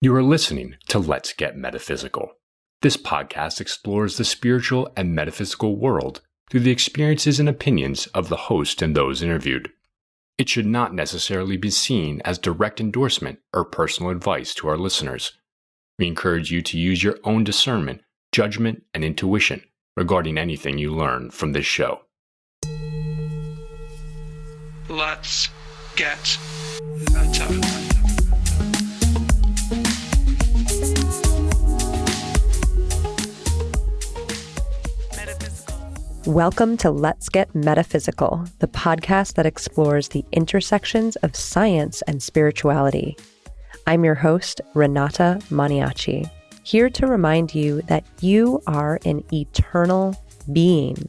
You are listening to Let's Get Metaphysical. This podcast explores the spiritual and metaphysical world through the experiences and opinions of the host and those interviewed. It should not necessarily be seen as direct endorsement or personal advice to our listeners. We encourage you to use your own discernment, judgment, and intuition regarding anything you learn from this show. Let's get meta. Welcome to Let's Get Metaphysical, the podcast that explores the intersections of science and spirituality. I'm your host, Renata Maniaci, here to remind you that you are an eternal being,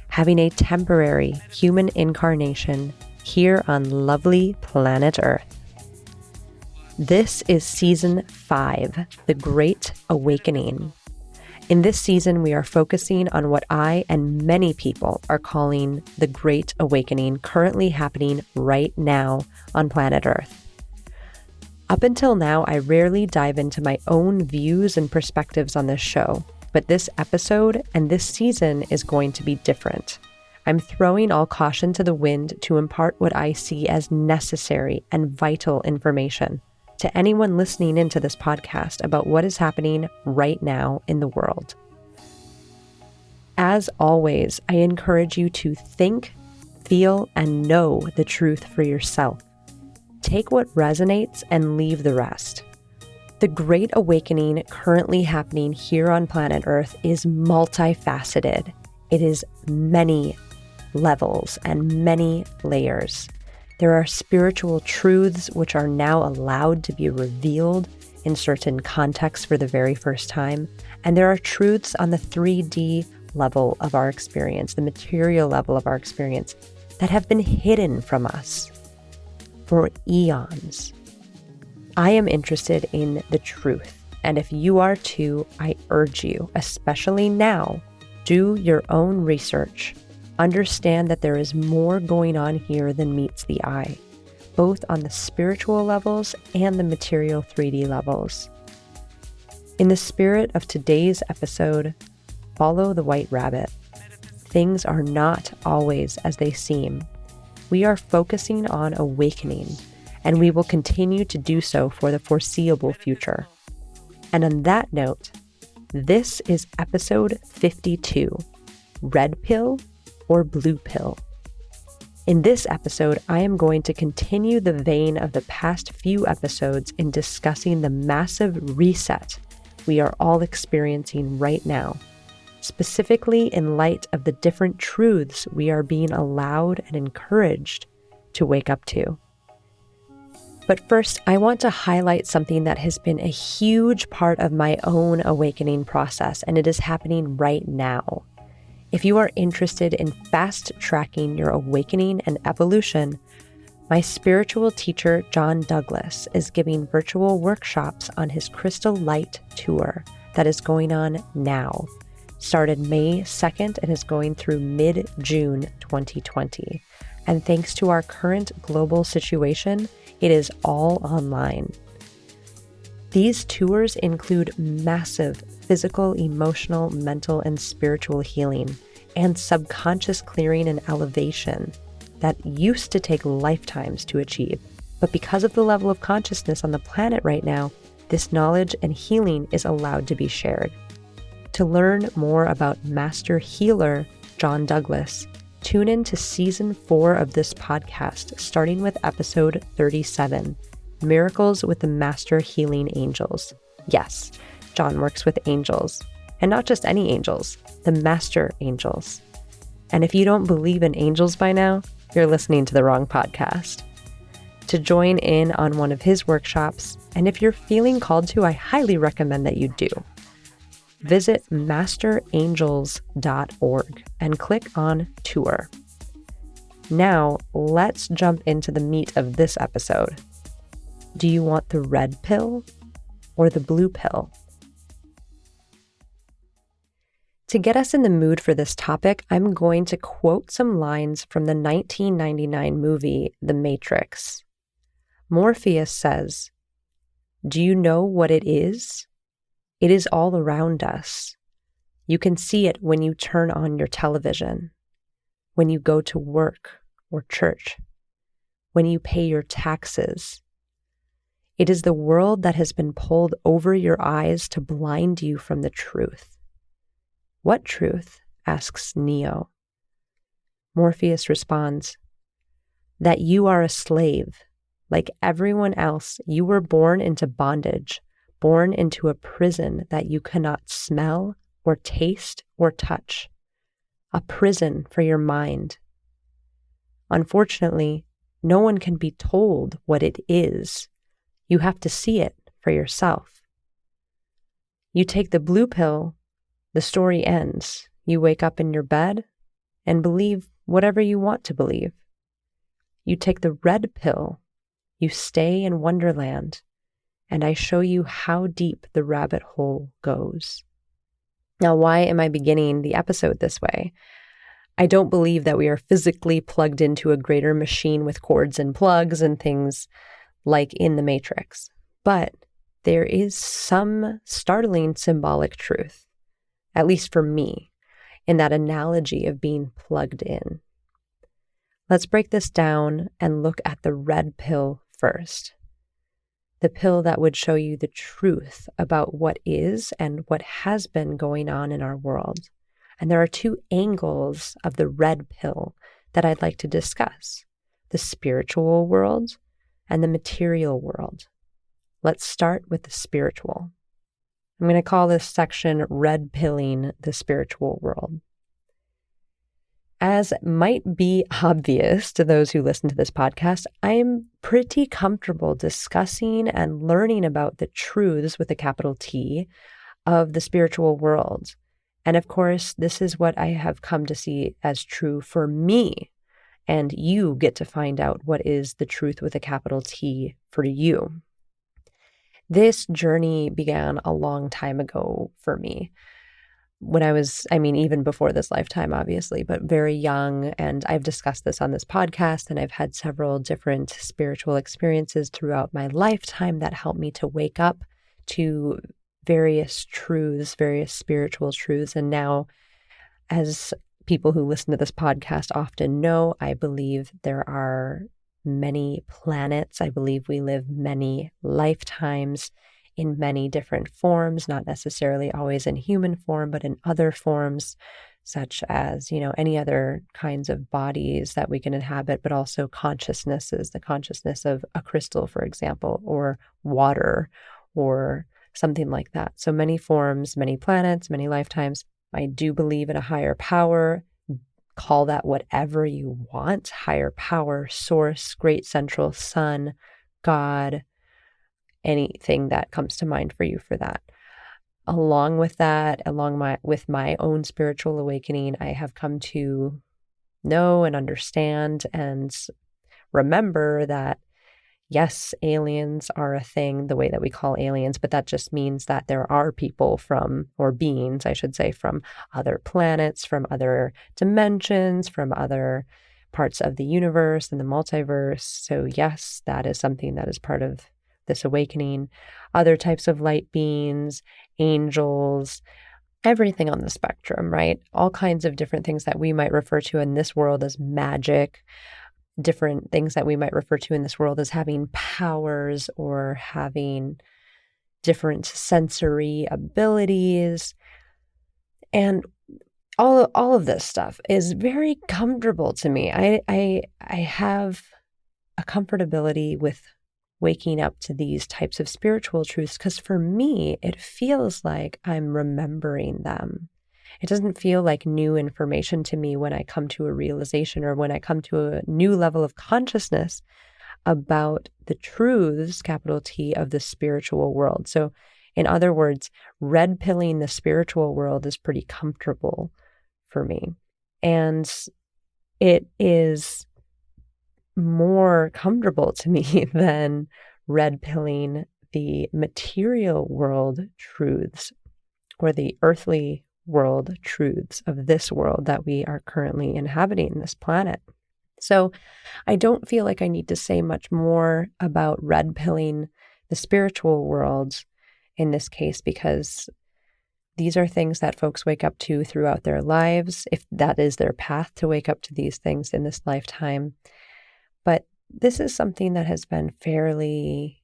having a temporary human incarnation here on lovely planet Earth. This is Season 5, The Great Awakening. In this season, we are focusing on what I and many people are calling the Great Awakening currently happening right now on planet Earth. Up until now, I rarely dive into my own views and perspectives on this show, but this episode and this season is going to be different. I'm throwing all caution to the wind to impart what I see as necessary and vital information to anyone listening into this podcast about what is happening right now in the world. As always, I encourage you to think, feel, and know the truth for yourself. Take what resonates and leave the rest. The Great Awakening currently happening here on planet Earth is multifaceted. It is many levels and many layers. There are spiritual truths which are now allowed to be revealed in certain contexts for the very first time. And there are truths on the 3D level of our experience, the material level of our experience, that have been hidden from us for eons. I am interested in the truth. And if you are too, I urge you, especially now, do your own research. Understand that there is more going on here than meets the eye, both on the spiritual levels and the material 3D levels. In the spirit of today's episode, follow the white rabbit. Things are not always as they seem. We are focusing on awakening, and we will continue to do so for the foreseeable future. And on that note, this is episode 52, Red Pill or Blue Pill. In this episode, I am going to continue the vein of the past few episodes in discussing the massive reset we are all experiencing right now, specifically in light of the different truths we are being allowed and encouraged to wake up to. But first, I want to highlight something that has been a huge part of my own awakening process, and it is happening right now. If you are interested in fast-tracking your awakening and evolution, my spiritual teacher, John Douglas, is giving virtual workshops on his Crystal Light Tour that is going on now. Started May 2nd and is going through mid-June 2020. And thanks to our current global situation, it is all online. These tours include massive physical, emotional, mental, and spiritual healing, and subconscious clearing and elevation that used to take lifetimes to achieve. But because of the level of consciousness on the planet right now, this knowledge and healing is allowed to be shared. To learn more about Master Healer John Douglas, tune in to Season 4 of this podcast, starting with episode 37, Miracles with the Master Healing Angels. Yes, John works with angels, and not just any angels, the master angels. And if you don't believe in angels by now, you're listening to the wrong podcast. To join in on one of his workshops, and if you're feeling called to, I highly recommend that you do. Visit masterangels.org and click on Tour. Now, let's jump into the meat of this episode. Do you want the red pill or the blue pill? To get us in the mood for this topic, I'm going to quote some lines from the 1999 movie The Matrix. Morpheus says, Do you know what it is? It is all around us. You can see it when you turn on your television, when you go to work or church, when you pay your taxes. It is the world that has been pulled over your eyes to blind you from the truth. What truth? Asks Neo. Morpheus responds, that you are a slave. Like everyone else, you were born into bondage, born into a prison that you cannot smell or taste or touch. A prison for your mind. Unfortunately, no one can be told what it is. You have to see it for yourself. You take the blue pill, the story ends. You wake up in your bed and believe whatever you want to believe. You take the red pill, you stay in Wonderland, and I show you how deep the rabbit hole goes. Now, why am I beginning the episode this way? I don't believe that we are physically plugged into a greater machine with cords and plugs and things like in the Matrix. But there is some startling symbolic truth, at least for me, in that analogy of being plugged in. Let's break this down and look at the red pill first. The pill that would show you the truth about what is and what has been going on in our world. And there are two angles of the red pill that I'd like to discuss: the spiritual world and the material world. Let's start with the spiritual. I'm going to call this section red pilling the spiritual world. As might be obvious to those who listen to this podcast, I'm pretty comfortable discussing and learning about the truths with a capital T of the spiritual world. And of course, this is what I have come to see as true for me. And you get to find out what is the truth with a capital T for you. This journey began a long time ago for me. When I was, even before this lifetime, obviously, but very young. And I've discussed this on this podcast, and I've had several different spiritual experiences throughout my lifetime that helped me to wake up to various truths, various spiritual truths. And now, as people who listen to this podcast often know, I believe there are many planets. I believe we live many lifetimes in many different forms, not necessarily always in human form, but in other forms, such as, any other kinds of bodies that we can inhabit, but also consciousnesses, the consciousness of a crystal, for example, or water, or something like that. So many forms, many planets, many lifetimes. I do believe in a higher power. Call that whatever you want: higher power, source, great central sun, God, anything that comes to mind for you for that. Along with that, with my own spiritual awakening, I have come to know and understand and remember that, yes, aliens are a thing the way that we call aliens, but that just means that there are people or beings, I should say, from other planets, from other dimensions, from other parts of the universe and the multiverse. So yes, that is something that is part of this awakening. Other types of light beings, angels, everything on the spectrum, right? All kinds of different things that we might refer to in this world as magic, different things that we might refer to in this world as having powers or having different sensory abilities. And all of this stuff is very comfortable to me. I have a comfortability with waking up to these types of spiritual truths because for me, it feels like I'm remembering them. It doesn't feel like new information to me when I come to a realization or when I come to a new level of consciousness about the truths, capital T, of the spiritual world. So in other words, red pilling the spiritual world is pretty comfortable for me. And it is more comfortable to me than red pilling the material world truths or the earthly world truths of this world that we are currently inhabiting, this planet. So I don't feel like I need to say much more about red pilling the spiritual world in this case, because these are things that folks wake up to throughout their lives, if that is their path to wake up to these things in this lifetime. But this is something that has been fairly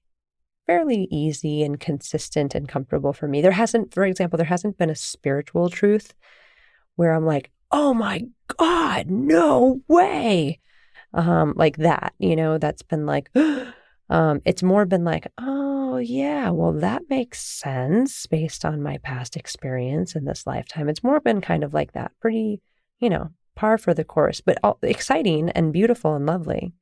easy and consistent and comfortable for me. For example, there hasn't been a spiritual truth where I'm like, oh my God, no way. Like that, that's been like, it's more been like, oh yeah, well, that makes sense based on my past experience in this lifetime. It's more been kind of like that, pretty, par for the course, but exciting and beautiful and lovely.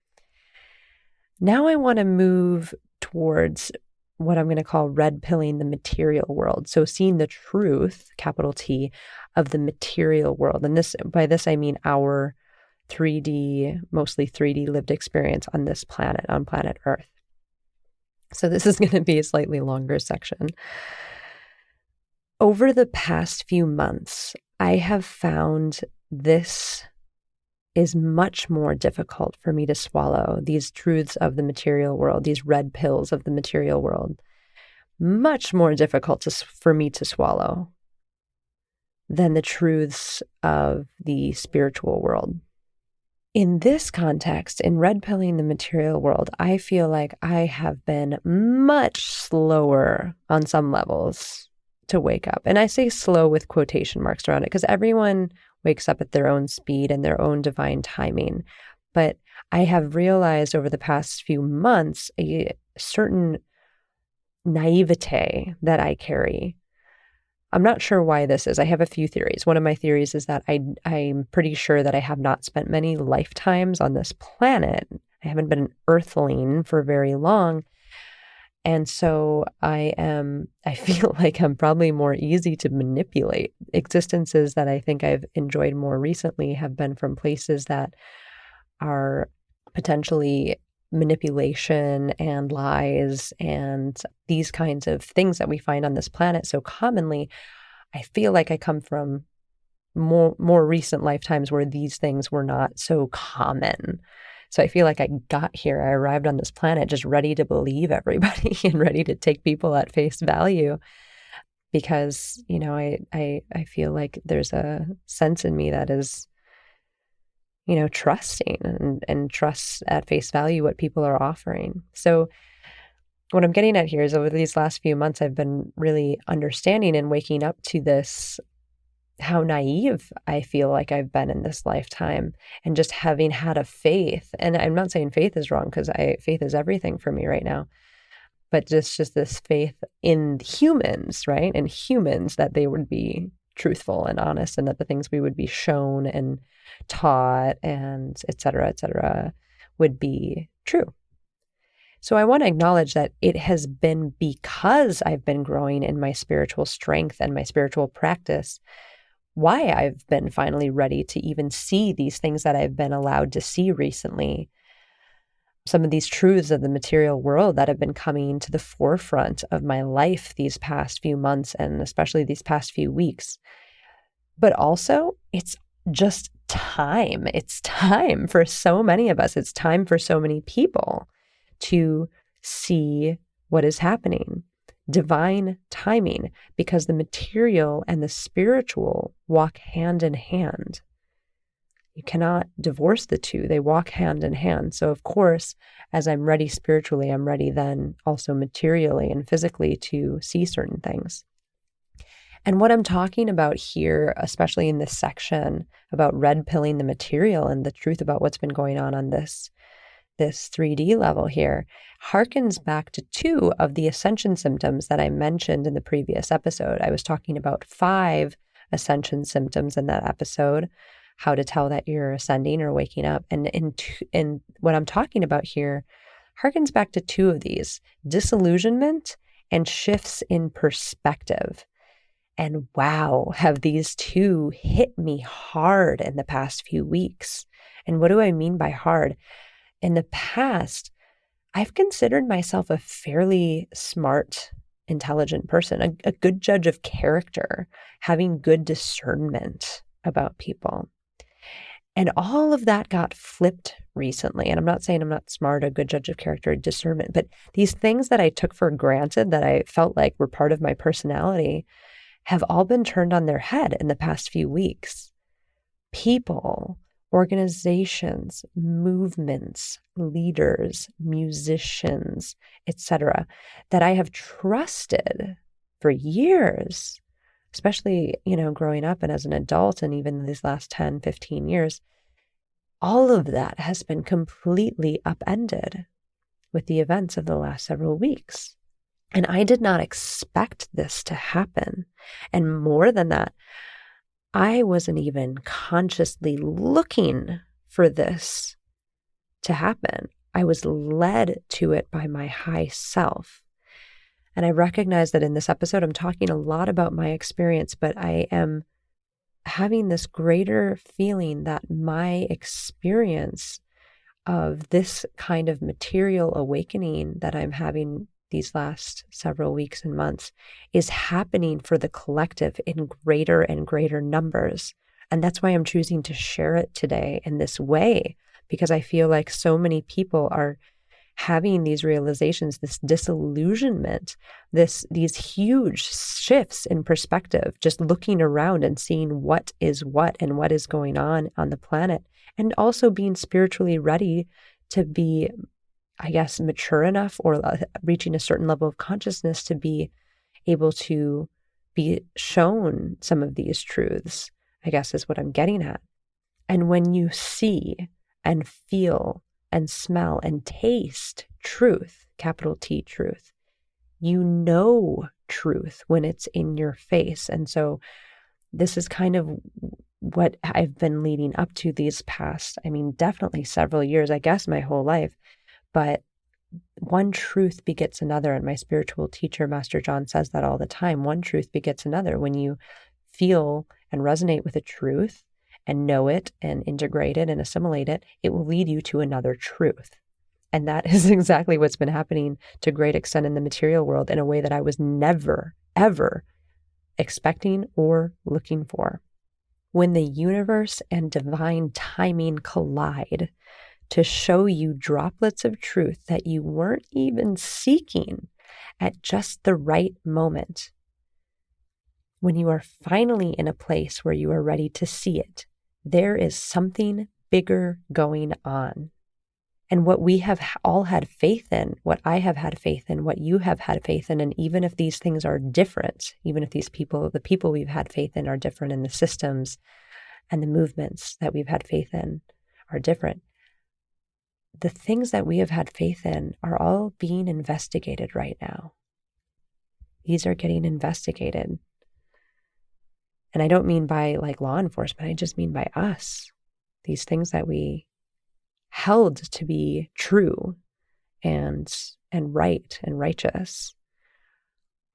Now I want to move towards what I'm going to call red pilling the material world. So seeing the truth, capital T, of the material world. And by this, I mean our mostly 3D lived experience on this planet, on planet Earth. So this is going to be a slightly longer section. Over the past few months, I have found this is much more difficult for me to swallow, these truths of the material world, these red pills of the material world, much more difficult for me to swallow than the truths of the spiritual world. In this context, in red pilling the material world, I feel like I have been much slower on some levels to wake up. And I say slow with quotation marks around it because everyone wakes up at their own speed and their own divine timing. But I have realized over the past few months a certain naivete that I carry. I'm not sure why this is. I have a few theories. One of my theories is that I'm pretty sure that I have not spent many lifetimes on this planet. I haven't been an earthling for very long. And so I feel like I'm probably more easy to manipulate. Existences that I think I've enjoyed more recently have been from places that are potentially manipulation and lies and these kinds of things that we find on this planet so commonly. I feel like I come from more recent lifetimes where these things were not so common. So I feel like I got here, I arrived on this planet just ready to believe everybody and ready to take people at face value because, I feel like there's a sense in me that is, trusting and trusts at face value what people are offering. So what I'm getting at here is over these last few months, I've been really understanding and waking up to this, how naive I feel like I've been in this lifetime and just having had a faith. And I'm not saying faith is wrong because faith is everything for me right now, but just this faith in humans, right? In humans that they would be truthful and honest and that the things we would be shown and taught and et cetera, would be true. So I want to acknowledge that it has been because I've been growing in my spiritual strength and my spiritual practice why I've been finally ready to even see these things that I've been allowed to see recently. Some of these truths of the material world that have been coming to the forefront of my life these past few months and especially these past few weeks. But also, it's just time. It's time for so many of us. It's time for so many people to see what is happening. Divine timing, because the material and the spiritual walk hand in hand. You cannot divorce the two. They walk hand in hand. So of course, as I'm ready spiritually, I'm ready then also materially and physically to see certain things. And what I'm talking about here, especially in this section about red pilling the material and the truth about what's been going on this 3D level here, harkens back to 2 of the ascension symptoms that I mentioned in the previous episode. I was talking about 5 ascension symptoms in that episode, how to tell that you're ascending or waking up. And in what I'm talking about here harkens back to 2 of these, disillusionment and shifts in perspective. And wow, have these 2 hit me hard in the past few weeks. And what do I mean by hard? In the past, I've considered myself a fairly smart, intelligent person, a good judge of character, having good discernment about people. And all of that got flipped recently. And I'm not saying I'm not smart, a good judge of character, discernment, but these things that I took for granted that I felt like were part of my personality have all been turned on their head in the past few weeks. People, organizations, movements, leaders, musicians, etc., that I have trusted for years, especially, growing up and as an adult and even these last 10, 15 years, all of that has been completely upended with the events of the last several weeks. And I did not expect this to happen. And more than that, I wasn't even consciously looking for this to happen. I was led to it by my high self. And I recognize that in this episode, I'm talking a lot about my experience, but I am having this greater feeling that my experience of this kind of material awakening that I'm having these last several weeks and months is happening for the collective in greater and greater numbers. And that's why I'm choosing to share it today in this way, because I feel like so many people are having these realizations, this disillusionment, these huge shifts in perspective, just looking around and seeing what is what and what is going on the planet, and also being spiritually ready to be, I guess, mature enough or reaching a certain level of consciousness to be able to be shown some of these truths, I guess is what I'm getting at. And when you see and feel and smell and taste truth, capital T truth, you know truth when it's in your face. And so this is kind of what I've been leading up to these past, definitely several years, I guess my whole life. But one truth begets another. And my spiritual teacher, Master John, says that all the time. One truth begets another. When you feel and resonate with a truth and know it and integrate it and assimilate it, it will lead you to another truth. And that is exactly what's been happening to a great extent in the material world in a way that I was never, ever expecting or looking for. When the universe and divine timing collide to show you droplets of truth that you weren't even seeking at just the right moment, when you are finally in a place where you are ready to see it, there is something bigger going on. And what we have all had faith in, what I have had faith in, what you have had faith in, and even if these things are different, even if the people we've had faith in are different, and the systems and the movements that we've had faith in are different, the things that we have had faith in are all being investigated right now. These are getting investigated. And I don't mean by like law enforcement, I just mean by us. These things that we held to be true and right and righteous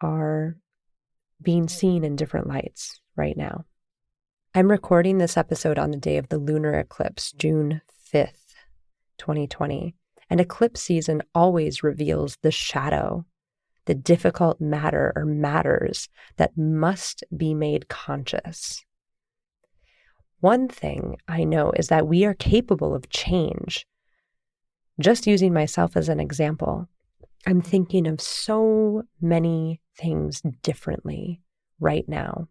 are being seen in different lights right now. I'm recording this episode on the day of the lunar eclipse, June 5th, 2020. And eclipse season always reveals the shadow, the difficult matter or matters that must be made conscious. One thing I know is that we are capable of change. Just using myself as an example, I'm thinking of so many things differently right now.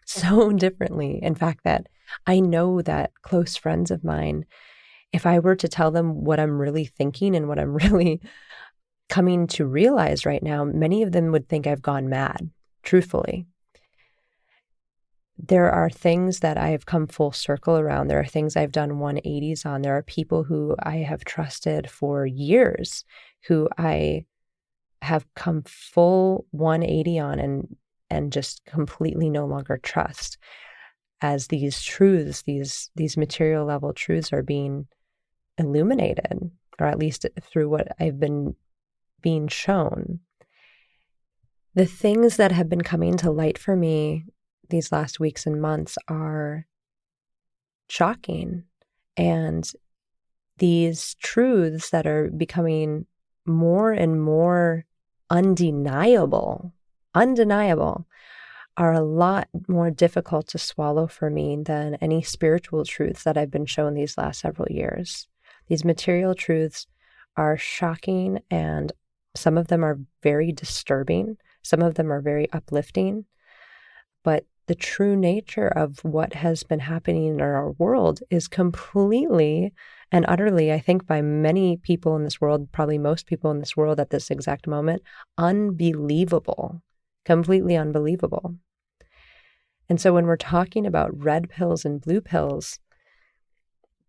So differently, in fact, that I know that close friends of mine, if I were to tell them what I'm really thinking and what I'm really coming to realize right now, many of them would think I've gone mad, truthfully. There are things that I have come full circle around. There are things I've done 180s on. There are people who I have trusted for years who I have come full 180 on and just completely no longer trust, as these truths, these material level truths are being illuminated, or at least through what I've been being shown. The things that have been coming to light for me these last weeks and months are shocking. And these truths that are becoming more and more undeniable are a lot more difficult to swallow for me than any spiritual truths that I've been shown these last several years. These material truths are shocking, and some of them are very disturbing. Some of them are very uplifting. But the true nature of what has been happening in our world is completely and utterly, I think by many people in this world, probably most people in this world at this exact moment, unbelievable, completely unbelievable. And so when we're talking about red pills and blue pills,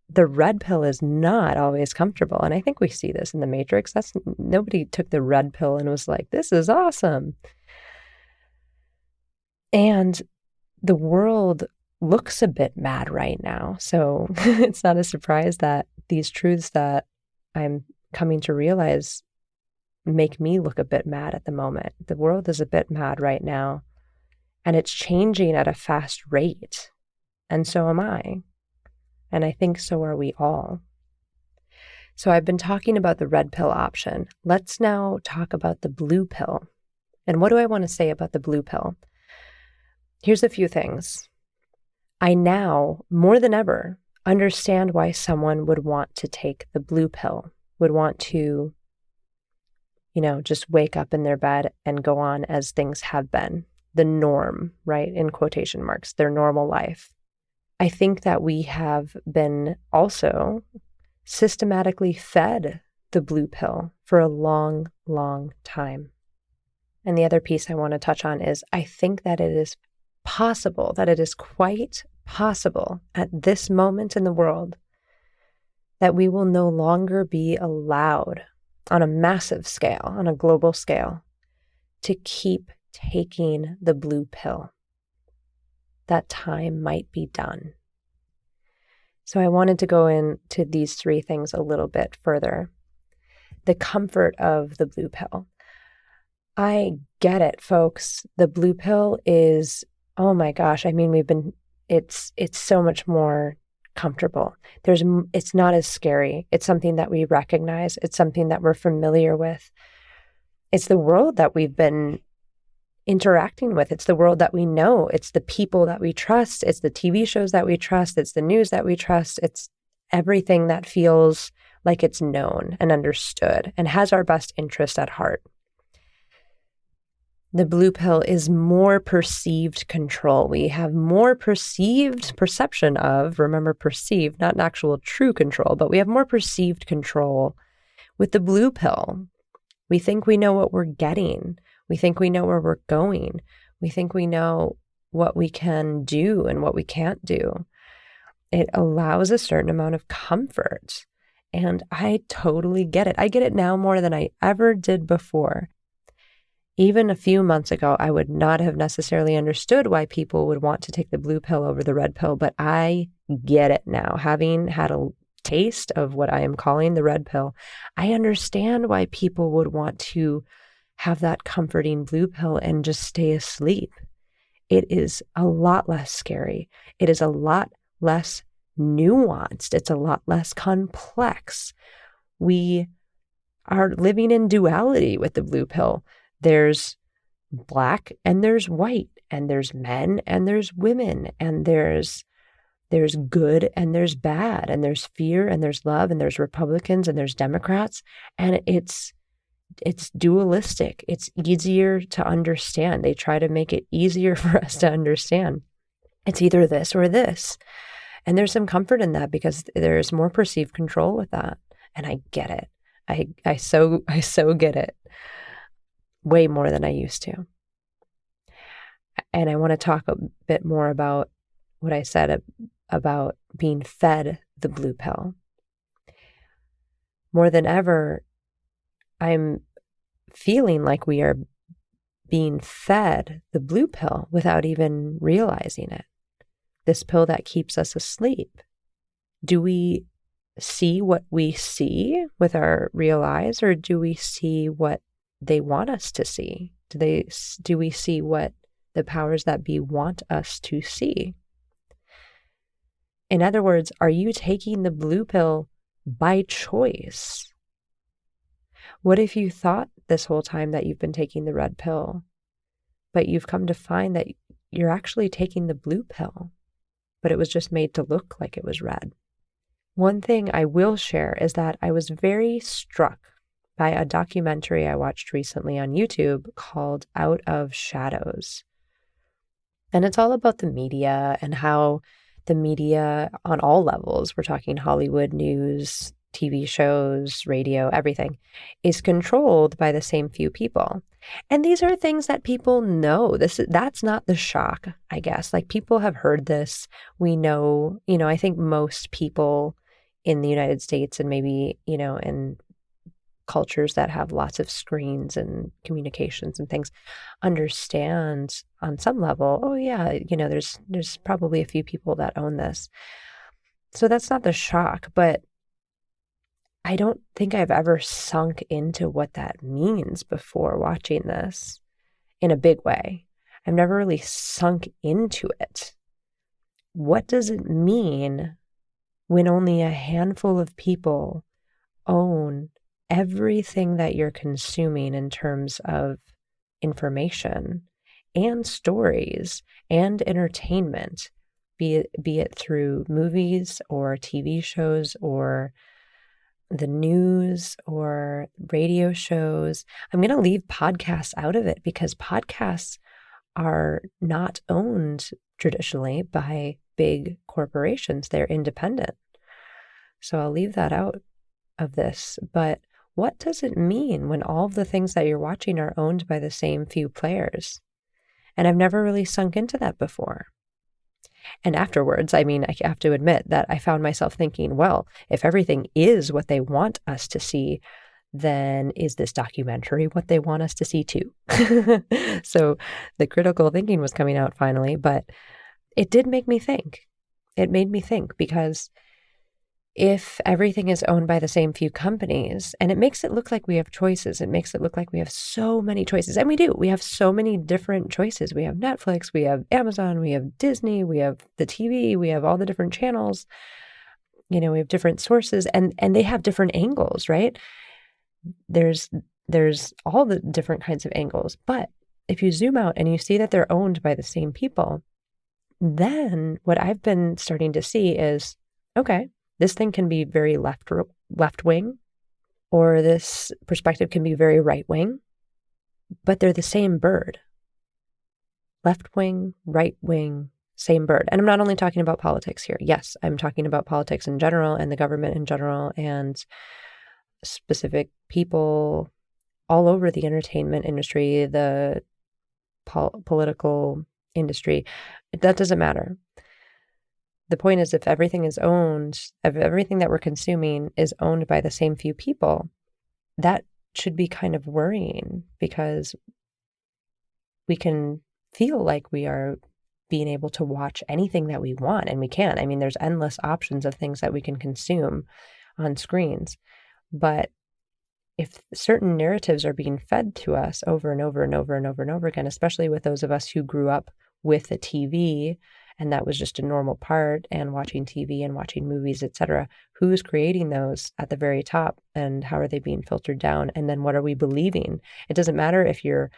the red pill is not always comfortable. And I think we see this in the Matrix. Nobody took the red pill and was like, this is awesome. And the world looks a bit mad right now. So it's not a surprise that these truths that I'm coming to realize make me look a bit mad at the moment. The world is a bit mad right now, and it's changing at a fast rate. And so am I. And I think so are we all. So I've been talking about the red pill option. Let's now talk about the blue pill. And what do I want to say about the blue pill? Here's a few things. I now, more than ever, understand why someone would want to take the blue pill, would want to, just wake up in their bed and go on as things have been, the norm, right? In quotation marks, their normal life. I think that we have been also systematically fed the blue pill for a long, long time. And the other piece I want to touch on is I think that it is possible, that it is quite possible at this moment in the world that we will no longer be allowed on a massive scale, on a global scale, to keep taking the blue pill. That time might be done. So I wanted to go into these three things a little bit further. The comfort of the blue pill. I get it, folks. The blue pill is, oh my gosh, I mean, it's so much more comfortable. It's not as scary. It's something that we recognize. It's something that we're familiar with. It's the world that we've been interacting with. It's the world that we know. It's the people that we trust. It's the TV shows that we trust. It's the news that we trust. It's everything that feels like it's known and understood and has our best interest at heart. The blue pill is more perceived control. We have more perception of, remember perceived, not an actual true control, but we have more perceived control with the blue pill. We think we know what we're getting. We think we know where we're going. We think we know what we can do and what we can't do. It allows a certain amount of comfort. And I totally get it. I get it now more than I ever did before. Even a few months ago, I would not have necessarily understood why people would want to take the blue pill over the red pill, but I get it now. Having had a taste of what I am calling the red pill, I understand why people would want to have that comforting blue pill and just stay asleep. It is a lot less scary. It is a lot less nuanced. It's a lot less complex. We are living in duality with the blue pill. There's black and there's white, and there's men and there's women, and there's good and there's bad, and there's fear and there's love, and there's Republicans and there's Democrats, and it's dualistic. It's easier to understand. They try to make it easier for us to understand. It's either this or this. And there's some comfort in that because there's more perceived control with that. And I get it. I so get it. Way more than I used to. And I want to talk a bit more about what I said about being fed the blue pill. More than ever, I'm feeling like we are being fed the blue pill without even realizing it. This pill that keeps us asleep. Do we see what we see with our real eyes, or do we see what they want us to see? Do we see what the powers that be want us to see? In other words, are you taking the blue pill by choice? What if you thought this whole time that you've been taking the red pill, but you've come to find that you're actually taking the blue pill, but it was just made to look like it was red. One thing I will share is that I was very struck by a documentary I watched recently on YouTube called Out of Shadows. And it's all about the media and how the media on all levels, we're talking Hollywood, news, TV shows, radio, everything, is controlled by the same few people. And these are things that people know. That's not the shock, I guess. Like, people have heard this. We know, I think most people in the United States and maybe, in cultures that have lots of screens and communications and things understand on some level, oh yeah, there's probably a few people that own this. So that's not the shock, but I don't think I've ever sunk into what that means before watching this in a big way. I've never really sunk into it. What does it mean when only a handful of people own everything that you're consuming in terms of information and stories and entertainment, be it through movies or TV shows or the news or radio shows? I'm going to leave podcasts out of it because podcasts are not owned traditionally by big corporations. They're independent. So I'll leave that out of this. But what does it mean when all of the things that you're watching are owned by the same few players? And I've never really sunk into that before. And afterwards, I have to admit that I found myself thinking, well, if everything is what they want us to see, then is this documentary what they want us to see too? So the critical thinking was coming out finally, but it did make me think. It made me think, because if everything is owned by the same few companies, and it makes it look like we have choices, it makes it look like we have so many choices. And we do. We have so many different choices. We have Netflix, we have Amazon, we have Disney, we have the TV, we have all the different channels. We have different sources, and they have different angles, right? There's all the different kinds of angles. But if you zoom out and you see that they're owned by the same people, then what I've been starting to see is, okay, this thing can be very left wing, or this perspective can be very right wing, but they're the same bird. Left wing, right wing, same bird. And I'm not only talking about politics here. Yes, I'm talking about politics in general and the government in general and specific people all over the entertainment industry, the political industry. That doesn't matter. The point is, if everything that we're consuming is owned by the same few people, that should be kind of worrying, because we can feel like we are being able to watch anything that we want, and we can. There's endless options of things that we can consume on screens. But if certain narratives are being fed to us over and over and over and over and over again, especially with those of us who grew up with a TV, and that was just a normal part, and watching TV and watching movies, etc. Who's creating those at the very top, and how are they being filtered down? And then what are we believing? It doesn't matter if you're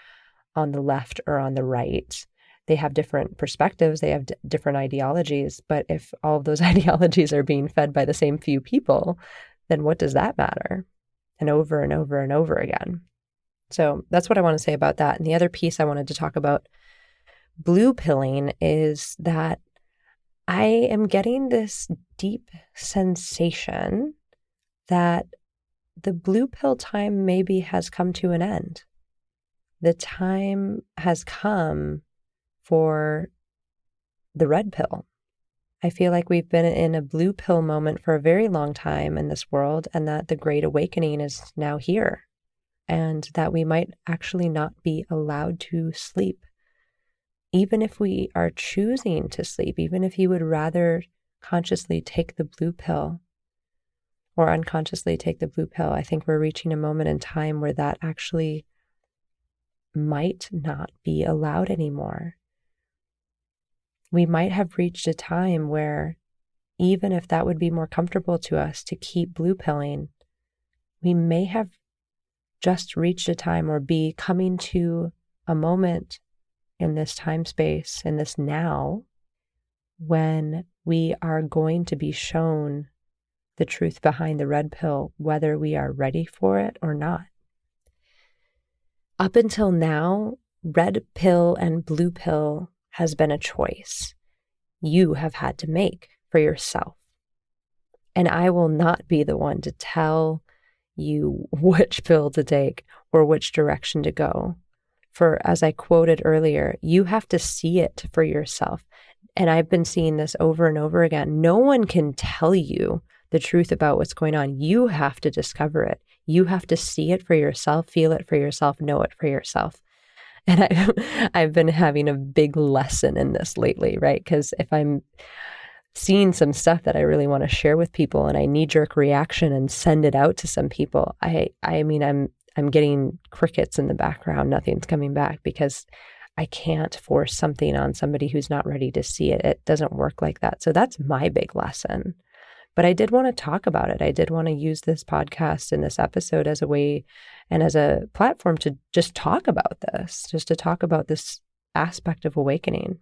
on the left or on the right. They have different perspectives. They have different ideologies. But if all of those ideologies are being fed by the same few people, then what does that matter? And over and over and over again. So that's what I want to say about that. And the other piece I wanted to talk about blue pilling is that I am getting this deep sensation that the blue pill time maybe has come to an end. The time has come for the red pill. I feel like we've been in a blue pill moment for a very long time in this world, and that the Great Awakening is now here, and that we might actually not be allowed to sleep. Even if we are choosing to sleep, even if you would rather consciously take the blue pill or unconsciously take the blue pill, I think we're reaching a moment in time where that actually might not be allowed anymore. We might have reached a time where, even if that would be more comfortable to us to keep blue pilling, we may have just reached a time or be coming to a moment in this time space, in this now, when we are going to be shown the truth behind the red pill, whether we are ready for it or not. Up until now, red pill and blue pill has been a choice you have had to make for yourself. And I will not be the one to tell you which pill to take or which direction to go. For as I quoted earlier, you have to see it for yourself. And I've been seeing this over and over again. No one can tell you the truth about what's going on. You have to discover it. You have to see it for yourself, feel it for yourself, know it for yourself. And I've been having a big lesson in this lately, right? Because if I'm seeing some stuff that I really want to share with people and I knee-jerk reaction and send it out to some people, I'm getting crickets in the background. Nothing's coming back because I can't force something on somebody who's not ready to see it. It doesn't work like that. So that's my big lesson. But I did want to talk about it. I did want to use this podcast and this episode as a way and as a platform to just talk about this, just to talk about this aspect of awakening.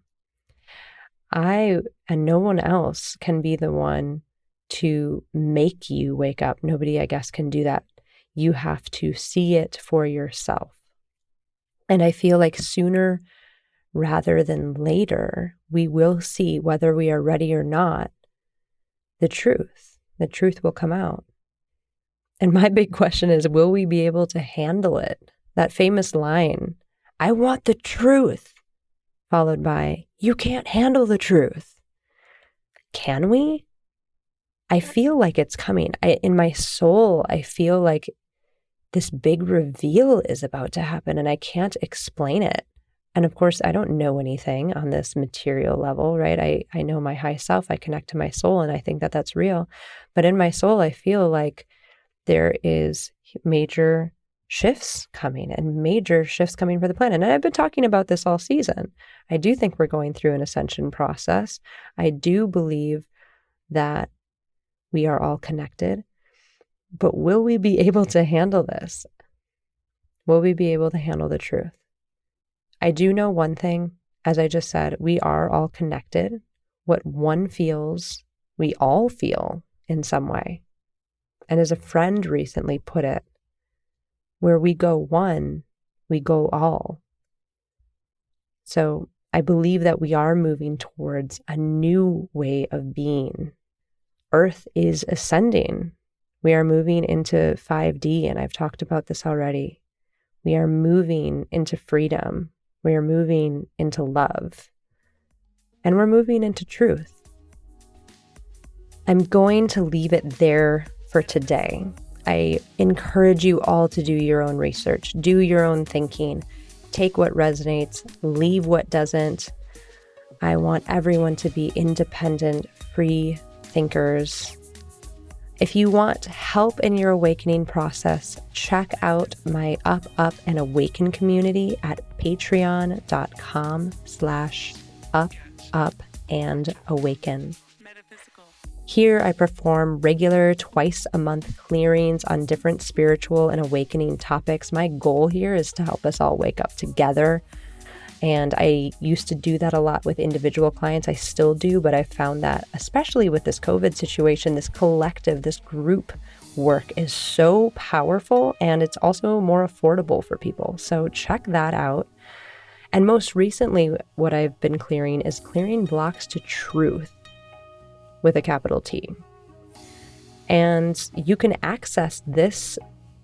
I and no one else can be the one to make you wake up. Nobody, I guess, can do that. You have to see it for yourself. And I feel like sooner rather than later, we will see, whether we are ready or not, the truth. The truth will come out. And my big question is, will we be able to handle it? That famous line, I want the truth, followed by, you can't handle the truth. Can we? I feel like it's coming. In my soul, I feel like this big reveal is about to happen and I can't explain it. And of course, I don't know anything on this material level, right? I know my high self, I connect to my soul, and I think that that's real. But in my soul, I feel like there is major shifts coming and major shifts coming for the planet. And I've been talking about this all season. I do think we're going through an ascension process. I do believe that we are all connected. But will we be able to handle this? Will we be able to handle the truth? I do know one thing, as I just said, we are all connected. What one feels, we all feel in some way. And as a friend recently put it, where we go one, we go all. So I believe that we are moving towards a new way of being. Earth is ascending. We are moving into 5D, and I've talked about this already. We are moving into freedom. We are moving into love. And we're moving into truth. I'm going to leave it there for today. I encourage you all to do your own research, do your own thinking, take what resonates, leave what doesn't. I want everyone to be independent, free thinkers. If you want help in your awakening process, check out my Up, and Awaken community at patreon.com/up, and awaken. Here I perform regular twice-a-month clearings on different spiritual and awakening topics. My goal here is to help us all wake up together. And I used to do that a lot with individual clients. I still do, but I found that especially with this COVID situation, this collective, this group work is so powerful, and it's also more affordable for people. So check that out. And most recently, what I've been clearing is clearing blocks to truth with a capital T. And you can access this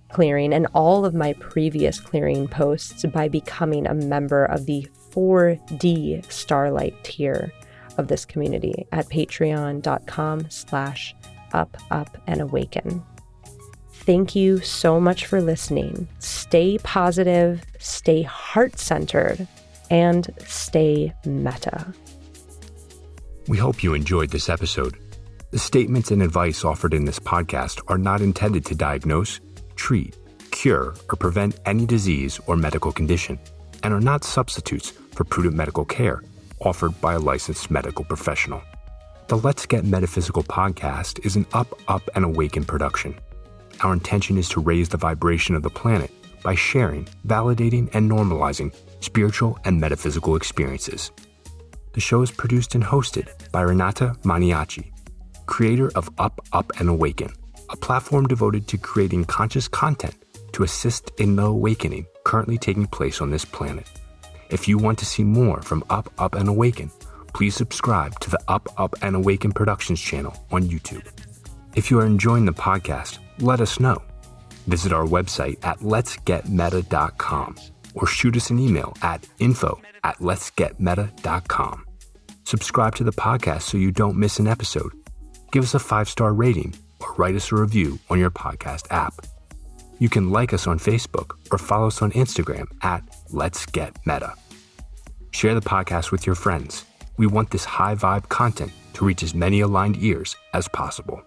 clearing and all of my previous clearing posts by becoming a member of the 4D Starlight tier of this community at patreon.com/up, and awaken. Thank you so much for listening. Stay positive, stay heart-centered, and stay meta. We hope you enjoyed this episode. The statements and advice offered in this podcast are not intended to diagnose, treat, cure, or prevent any disease or medical condition, and are not substitutes for prudent medical care offered by a licensed medical professional. The Let's Get Metaphysical podcast is an Up, and Awaken production. Our intention is to raise the vibration of the planet by sharing, validating, and normalizing spiritual and metaphysical experiences. The show is produced and hosted by Renata Maniaci, creator of Up, Up, and Awaken, a platform devoted to creating conscious content to assist in the awakening currently taking place on this planet. If you want to see more from Up, Up, and Awaken, please subscribe to the Up, Up, and Awaken Productions channel on YouTube. If you are enjoying the podcast, let us know. Visit our website at letsgetmeta.com or shoot us an email at info@letsgetmeta.com. Subscribe to the podcast so you don't miss an episode. Give us a 5-star rating or write us a review on your podcast app. You can like us on Facebook or follow us on Instagram at Let's Get Meta. Share the podcast with your friends. We want this high vibe content to reach as many aligned ears as possible.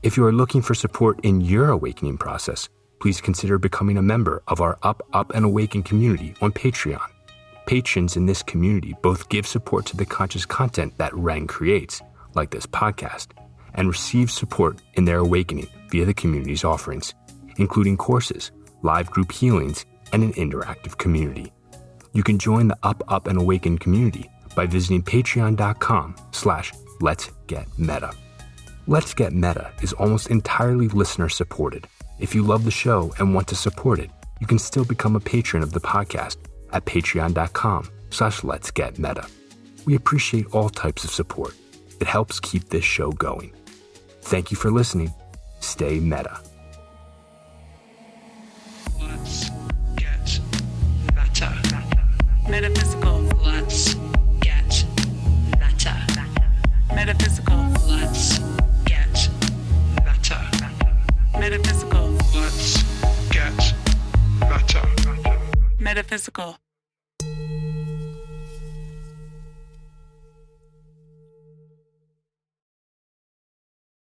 If you are looking for support in your awakening process, please consider becoming a member of our Up, Up, and Awaken community on Patreon. Patrons in this community both give support to the conscious content that Ren creates, like this podcast, and receive support in their awakening via the community's offerings, including courses, live group healings, and an interactive community. You can join the Up, Up, and Awaken community by visiting patreon.com/letsgetmeta. Let's Get Meta is almost entirely listener supported. If you love the show and want to support it, you can still become a patron of the podcast at patreon.com/letsgetmeta. We appreciate all types of support. It helps keep this show going. Thank you for listening. Stay meta. Let's get meta. Metaphysical. Let's get meta. Metaphysical. Let's get meta. Metaphysical. Let's get meta. Metaphysical.